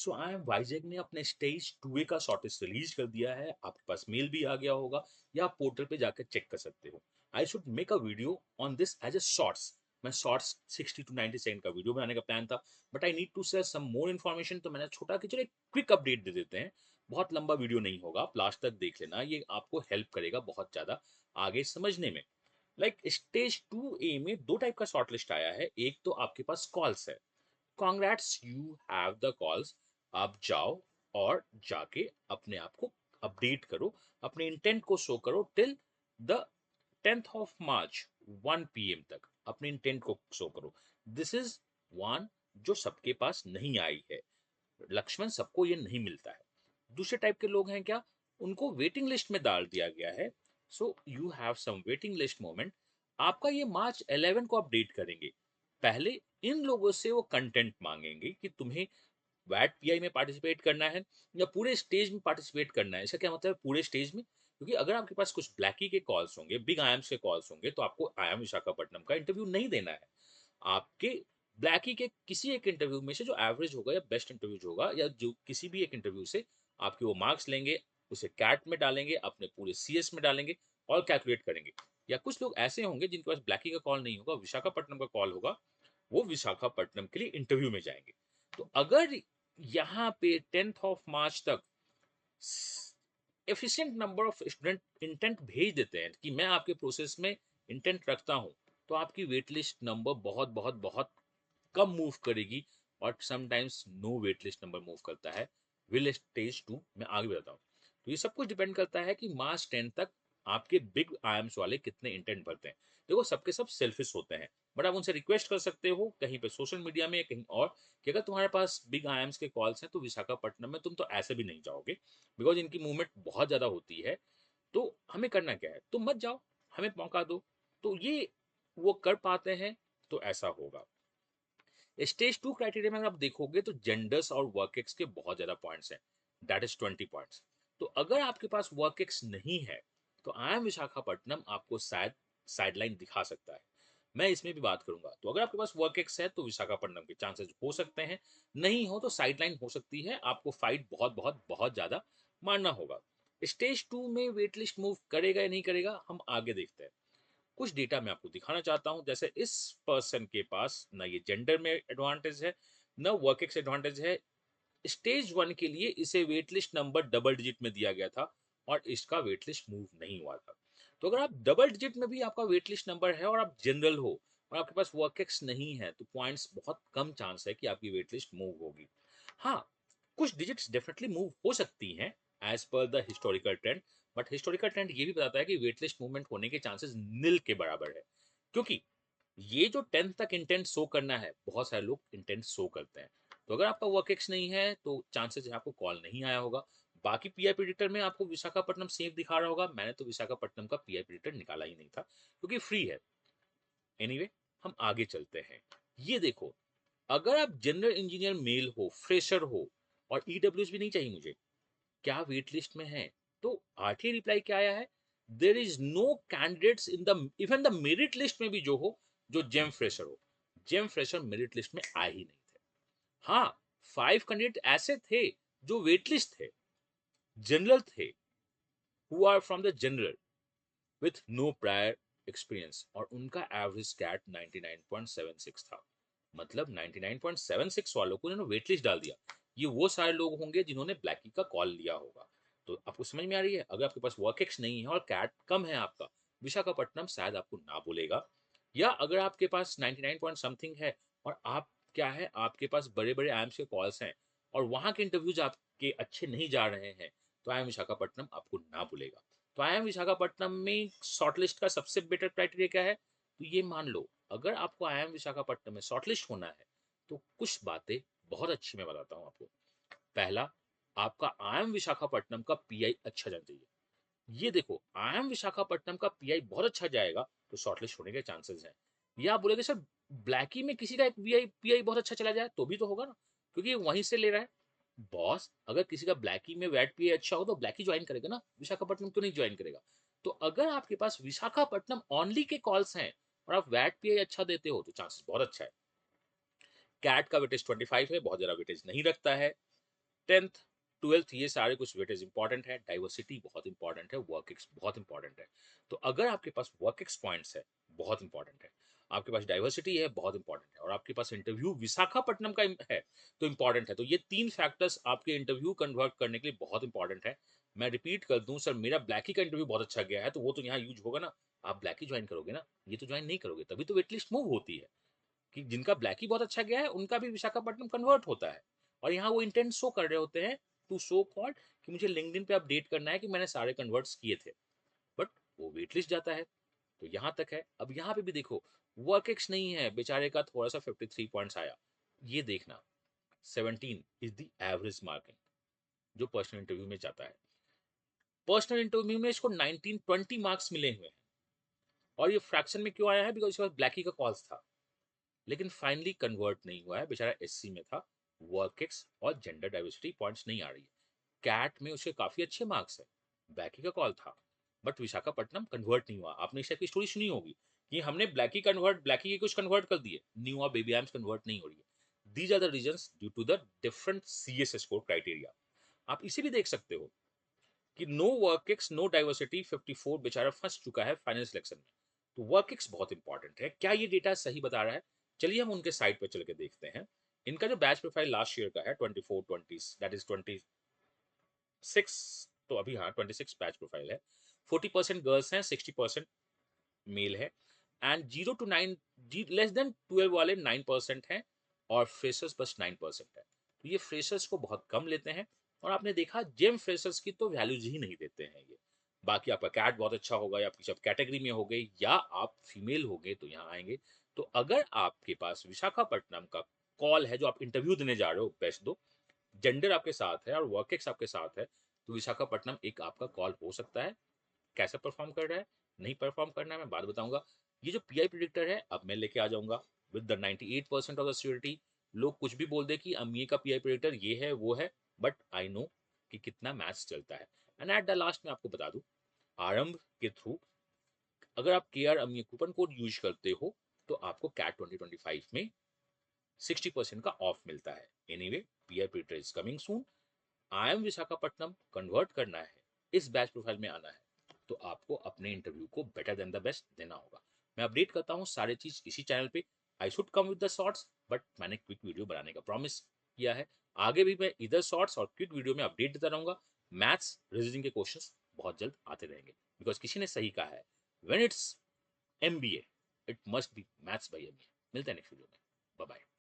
So I am Vizag ने अपने stage 2A का शॉर्टलिस्ट रिलीज कर दिया है। आपके पास मेल भी आ गया होगा या आप पोर्टल पे जाकर चेक कर सकते हो। I should make a video on this as a shorts. मैं शॉर्ट्स 60 टू 90 सेकंड का वीडियो बनाने का प्लान था, but I need to share some more information, तो मैंने छोटा कि चलो एक क्विक अपडेट दे देते हैं। बहुत लंबा वीडियो नहीं होगा, आप लास्ट तक देख लेना, ये आपको हेल्प करेगा बहुत ज़्यादा आगे समझने में। लाइक स्टेज 2A में दो टाइप का शॉर्टलिस्ट आया है। एक तो आपके पास कॉल्स है, congrats you have the calls. आप जाओ और जाके अपने आप को अपडेट करो, अपने इंटेंट को शो करो till the 10th of March 1 PM तक अपने इंटेंट को शो करो। दिस इज वन जो सबके पास नहीं आई है। लक्ष्मण सबको ये नहीं मिलता है। दूसरे टाइप के लोग हैं क्या, उनको वेटिंग लिस्ट में डाल दिया गया है। So you have some waiting list moment. आपका ये March 11 को अपडेट करेंगे। पहले इन लोगों से वो कंटेंट मांगेंगे कि तुम्हें वैट पीआई में पार्टिसिपेट करना है या पूरे स्टेज में पार्टिसिपेट करना है। इसका क्या मतलब है पूरे स्टेज में? क्योंकि अगर आपके पास कुछ ब्लैकी के कॉल्स होंगे, बिग आयाम्स के कॉल्स होंगे, तो आपको आयाम विशाखापट्टनम का इंटरव्यू नहीं देना है। आपके ब्लैकी के किसी एक इंटरव्यू में से जो एवरेज होगा या बेस्ट इंटरव्यू होगा या जो किसी भी एक इंटरव्यू से आपके वो मार्क्स लेंगे, उसे कैट में डालेंगे, अपने पूरे सीएस में डालेंगे और कैलकुलेट करेंगे। या कुछ लोग ऐसे होंगे जिनके पास ब्लैकी का कॉल नहीं होगा, विशाखापट्टनम का कॉल होगा, वो विशाखापट्टनम के लिए इंटरव्यू में जाएंगे। तो अगर यहाँ पे 10th of March तक efficient number of student intent भेज देते हैं कि मैं आपके प्रोसेस में इंटेंट रखता हूँ, तो आपकी वेट लिस्ट नंबर बहुत बहुत बहुत कम मूव करेगी। और sometimes no wait list number move करता है। विल स्टेज 2 मैं आगे बताता हूँ। तो ये सब कुछ डिपेंड करता है कि March 10 तक आपके बिग आयम्स वाले कितने इंटेंट भरते हैं। देखो सबके सब सेल्फिश होते हैं, बट आप उनसे रिक्वेस्ट कर सकते हो कहीं पे सोशल मीडिया में कहीं और कि अगर तुम्हारे पास बिग आयम्स के कॉल्स हैं तो विशाखापट्टनम में तुम तो ऐसे भी नहीं जाओगे, बिकॉज इनकी मूवमेंट बहुत ज़्यादा होती है। तो हमें करना क्या है, तुम मत जाओ, हमें मौका दो। तो ये वो कर पाते हैं, तो ऐसा होगा। स्टेज 2 क्राइटेरिया में अगर आप देखोगे तो जेंडर्स और वर्क एक्स के बहुत ज्यादा पॉइंट्स हैं, दैट इज 20 पॉइंट्स। तो अगर आपके पास वर्क एक्स नहीं है तो आई एम विशाखापट्टनम आपको शायद साइडलाइन दिखा सकता है। मैं इसमें भी बात करूंगा। तो अगर आपके पास वर्क एक्स है तो विशाखापट्टनम के चांसेस हो सकते हैं, नहीं हो तो साइडलाइन हो सकती है। आपको फाइट बहुत बहुत बहुत ज्यादा मारना होगा। स्टेज 2 में वेट लिस्ट मूव करेगा या नहीं करेगा, हम आगे देखते हैं। कुछ डेटा मैं आपको दिखाना चाहता हूं। जैसे इस पर्सन के पास ना ये जेंडर में एडवांटेज है, ना वर्क एक्स एडवांटेज है। स्टेज 1 के लिए इसे wait list number double digit में दिया गया था और इसका वेट लिस्ट मूव नहीं हुआ था। तो अगर आप डबल डिजिट में भी आपका वेट लिस्ट नंबर है और आप जनरल हो और आपके पास वर्क एक्स नहीं है, तो पॉइंट्स बहुत कम चांस है कि आपकी वेट लिस्ट मूव होगी। हाँ, कुछ डिजिट्स डेफिनेटली मूव हो सकती हैं as per the historical trend, but historical trend ये भी बताता है कि वेट लिस्ट मूवमेंट होने के चांसेस नील के बराबर है। क्योंकि ये जो 10th तक इंटेंट शो करना है, बहुत सारे लोग इंटेंट शो करते हैं। तो अगर आपका वर्क एक्स नहीं है तो चांसेस है आपको कॉल नहीं आया होगा। बाकी पीआई प्रेडिक्टर में आपको विशाखापट्टनम सेफ दिखा रहा होगा। मैंने तो विशाखापट्टनम का पीआई प्रेडिक्टर निकाला ही नहीं था क्योंकि फ्री है। एनीवे, हम आगे चलते हैं। ये देखो, अगर आप जनरल इंजीनियर मेल हो, फ्रेशर हो और ईडब्ल्यूएस भी नहीं चाहिए मुझे, क्या वेट लिस्ट में है? तो आठवीं रिप्लाई क्या आया है, there is no candidates in the even the merit list में भी जो हो, जो जेम फ्रेशर हो। जेम फ्रेशर मेरिट लिस्ट में आए ही नहीं थे। हाँ, 5 कैंडिडेट ऐसे थे जो वेट लिस्ट थे, जनरल थे, who are from the general with no prior experience, और उनका एवरेज कैट 99.76 था। मतलब 99.76 वालों को इन्होंने वेट लिस्ट डाल दिया। ये वो सारे लोग होंगे जिन्होंने ब्लैकी का कॉल लिया होगा। तो आपको समझ में आ रही है, अगर आपके पास वर्क एक्स नहीं है और कैट कम है आपका, विशाखापट्टनम शायद आपको ना बोलेगा। या अगर आपके पास 99 पॉइंट समथिंग है और आप क्या है, आपके पास बड़े बड़े आईएम्स के कॉल्स हैं और वहां के इंटरव्यूज आपके अच्छे नहीं जा रहे हैं, तो आई एम विशाखापट्टनम आपको ना बोलेगा। तो आई एम विशाखापट्टनम में शॉर्टलिस्ट का सबसे बेटर क्राइटेरिया क्या है, तो ये मान लो अगर आपको आई एम विशाखापट्टनम में शॉर्टलिस्ट होना है तो कुछ बातें बहुत अच्छी मैं बताता हूँ आपको। पहला, आपका आई एम विशाखापट्टनम का पीआई अच्छा जाना चाहिए। ये देखो, आई एम विशाखापट्टनम का पीआई बहुत अच्छा जाएगा तो शॉर्टलिस्ट होने के चांसेस हैं। या आप बोलेगे सर ब्लैकी में किसी का एक पीआई बहुत अच्छा चला जाए तो भी तो होगा ना, क्योंकि ये वहीं से ले रहा है। बॉस, अगर किसी का ब्लैकी में वैट पीआई अच्छा हो तो ब्लैकी ज्वाइन करेगा ना, विशाखापट्टनम क्यों नहीं ज्वाइन करेगा? तो अगर आपके पास विशाखापट्टनम ओनली के कॉल्स हैं और आप वैट पीआई अच्छा देते हो तो चांसेस बहुत अच्छा है। कैट का वेटेज 25 है, बहुत ज्यादा वेटेज नहीं रखता है। 10th 12th ये सारे कुछ वेटेज इंपॉर्टेंट है, डाइवर्सिटी बहुत इंपॉर्टेंट है, वर्क एक्स बहुत इंपॉर्टेंट है। तो अगर आपके पास वर्क एक्स पॉइंट्स है, बहुत इंपॉर्टेंट है, आपके पास डाइवर्सिटी है, बहुत इंपॉर्टेंट है, और आपके पास इंटरव्यू विशाखापट्टनम का है, तो इंपॉर्टेंट है। तो ये 3 फैक्टर्स आपके इंटरव्यू कन्वर्ट करने के लिए बहुत इंपॉर्टेंट है। मैं रिपीट कर दूँ, सर मेरा ब्लैकी का इंटरव्यू बहुत अच्छा गया है, तो वो तो यहाँ यूज़ होगा ना, आप ब्लैकी जॉइन करोगे ना, ये तो जॉइन नहीं करोगे, तभी तो वेट लिस्ट मूव होती है। कि जिनका ब्लैकी बहुत अच्छा गया है, उनका भी विशाखापट्टनम कन्वर्ट होता है। और यहाँ वो इंटेंट शो कर रहे होते हैं टू शो कॉल्ड कि मुझे लिंक्डइन पे अपडेट करना है कि मैंने सारे कन्वर्ट्स किए थे। बट वो वेट लिस्ट जाता है। तो यहाँ तक है। अब यहाँ पे भी देखो, वर्क एक्स नहीं है बेचारे का, थोड़ा सा 53 पॉइंट्स आया। ये देखना, 17 इज द एवरेज मार्किंग जो पर्सनल इंटरव्यू में जाता है। पर्सनल इंटरव्यू में इसको 19 20 मार्क्स मिले हुए हैं। और ये फ्रैक्शन में क्यों आया है? बिकॉज इसके पास ब्लैकी का कॉल्स था, लेकिन फाइनली कन्वर्ट नहीं हुआ है, बेचारा एससी में था। वर्क एक्स और जेंडर डाइवर्सिटी पॉइंट्स नहीं आ रही है। कैट में उसके काफी अच्छे मार्क्स है, ब्लैकी का कॉल था, बट विशाखापट्टनम कन्वर्ट नहीं हुआ। आपने इस की स्टोरी सुनी होगी कि हमने ब्लैकी के कुछ कन्वर्ट कर दिए, न्यू बेबी आर्म्स कन्वर्ट नहीं हो रही है। These are the reasons due to the different CS score criteria. आप इसे भी देख सकते हो कि no work ex no diversity 54 बेचारा फंस चुका है फाइनल सिलेक्शन में। तो वर्क एक्स बहुत इंपॉर्टेंट है। क्या ये डेटा सही बता रहा है? चलिए हम उनके साइट पर चल के देखते हैं। इनका जो बैच प्रोफाइल लास्ट ईयर का है 24-20 दैट इज 26, तो अभी हाँ 26 बैच प्रोफाइल है। 40% गर्ल्स हैं, 60% मेल है। एंड 0 to 9 लेस देन 12 वाले 9% हैं, और फ्रेशर्स बस 9% है। तो ये फ्रेशर्स को बहुत कम लेते हैं। और आपने देखा जेम फ्रेशर्स की तो वैल्यूज ही नहीं देते हैं ये। बाकी आपका कैट बहुत अच्छा होगा, या किसी कैटेगरी में हो गए, या आप फीमेल हो गए तो यहाँ आएंगे। तो अगर आपके पास विशाखापट्टनम का कॉल है जो आप इंटरव्यू देने जा रहे हो, बेस्ट दो, जेंडर आपके साथ है और वर्क एक्स आपके साथ है, तो विशाखापट्टनम एक आपका कॉल हो सकता है। कैसे परफॉर्म कर रहा है, नहीं परफॉर्म करना है, मैं बाद बताऊंगा। ये जो पीआई प्रिडिक्टर है अब मैं लेके आ जाऊंगा with the 98% of the security. लोग कुछ भी बोल दे कि अमीर का पीआई प्रिडिक्टर ये है वो है, बट आई नो कि कितना मैथ्स चलता है। एंड एट द लास्ट में आपको बता दूं, आरंभ के थ्रू अगर आप के आर अमीर कूपन कोड यूज करते हो, तो आपको कैट 2025 में 60% का ऑफ मिलता है। Anyway, pi predictor is coming soon. I am Visakhapatnam convert करना है, इस बैच प्रोफाइल में आना है, तो आपको अपने इंटरव्यू को बेटर देन द बेस्ट देना होगा। मैं अपडेट करता हूँ सारे चीज इसी चैनल पे। I should come with the shorts, but मैंने क्विक वीडियो बनाने का प्रॉमिस किया है। आगे भी मैं इधर शॉर्ट्स और क्विक वीडियो में अपडेट देता रहूंगा। मैथ्स रीजनिंग के क्वेश्चंस बहुत जल्द आते रहेंगे, बिकॉज किसी ने सही कहा है, when it's MBA it must be maths by MBA. मिलते हैं नेक्स्ट वीडियो में। Bye bye.